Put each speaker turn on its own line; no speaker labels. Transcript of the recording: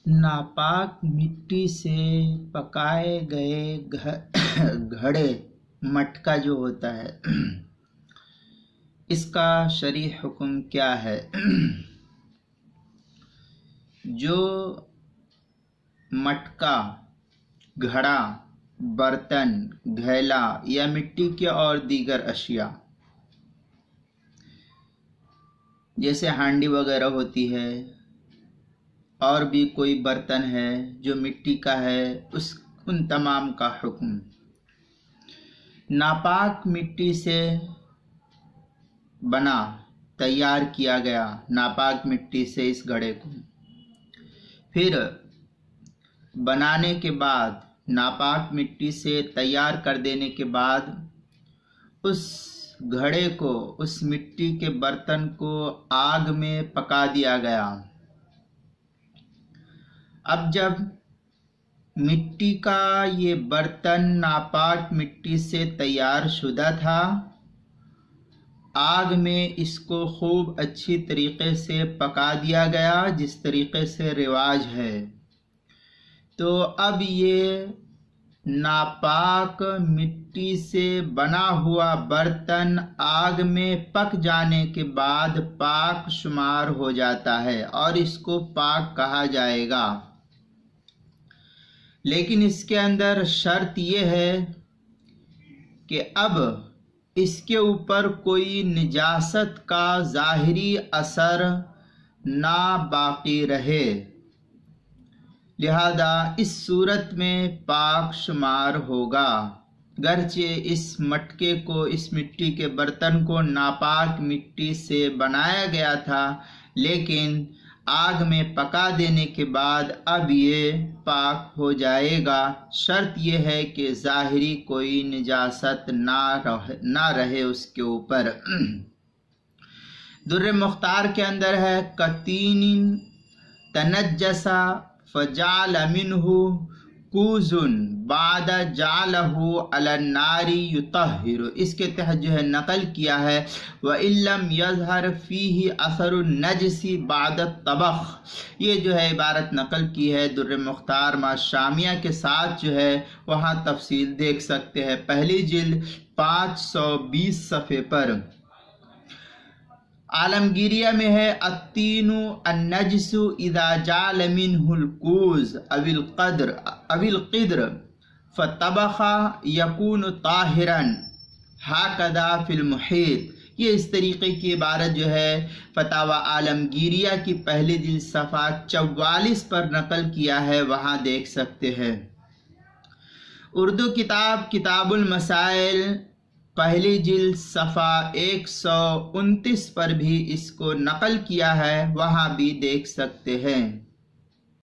नापाक मिट्टी से पकाए गए घड़े मटका जो होता है, इसका शरई हुक्म क्या है? जो मटका, घड़ा, बर्तन, घैला या मिट्टी के और दीगर अशिया जैसे हांडी वगैरह होती है और भी कोई बर्तन है जो मिट्टी का है, उन तमाम का हुक्म। नापाक मिट्टी से बना, तैयार किया गया नापाक मिट्टी से इस घड़े को, फिर बनाने के बाद, नापाक मिट्टी से तैयार कर देने के बाद उस घड़े को, उस मिट्टी के बर्तन को आग में पका दिया गया। अब जब मिट्टी का ये बर्तन नापाक मिट्टी से तैयार शुदा था, आग में इसको खूब अच्छी तरीके से पका दिया गया जिस तरीके से रिवाज है। तो अब ये नापाक मिट्टी से बना हुआ बर्तन आग में पक जाने के बाद पाक शुमार हो जाता है और इसको पाक कहा जाएगा। लेकिन इसके अंदर शर्त यह है कि अब इसके ऊपर कोई निजासत का ज़ाहिरी असर ना बाकी रहे, लिहाजा इस सूरत में पाक शुमार होगा। गरचे इस मटके को, इस मिट्टी के बर्तन को नापाक मिट्टी से बनाया गया था, लेकिन आग में पका देने के बाद अब ये पाक हो जाएगा। शर्त यह है कि ज़ाहिरी कोई निजासत ना रहे उसके ऊपर। दुर्र मुख्तार के अंदर है, कतीन तनज्जसा फजाल मिन्हु कूजुन बाद जालहु अलन्नारी युतहिरु। इसके तहत जो है नकल किया है, व इल्लम यज़हर फीही असरुन नजसी बाद तबख। ये जो है इबारत नकल की है दुर्र मुख्तार मा शामिया के साथ, जो है वहाँ तफसील देख सकते हैं। पहली जिल्द 520 सफ़े पर। आलमगीरिया में है, अत्तीनु अन्नजसु इदा जाल मिन्हुल कूज अविल क़िद्र फतबखा यकून ताहिरन हाकदा फिल मुहीत। ये इस तरीके की इबारत जो है फतावा आलमगीरिया की पहली जिल्द सफ़ा 44 पर नकल किया है, वहाँ देख सकते हैं। उर्दू किताब किताबुल मसाइल पहली जिल्द सफ़ा 129 पर भी इसको नकल किया है, वहाँ भी देख सकते हैं।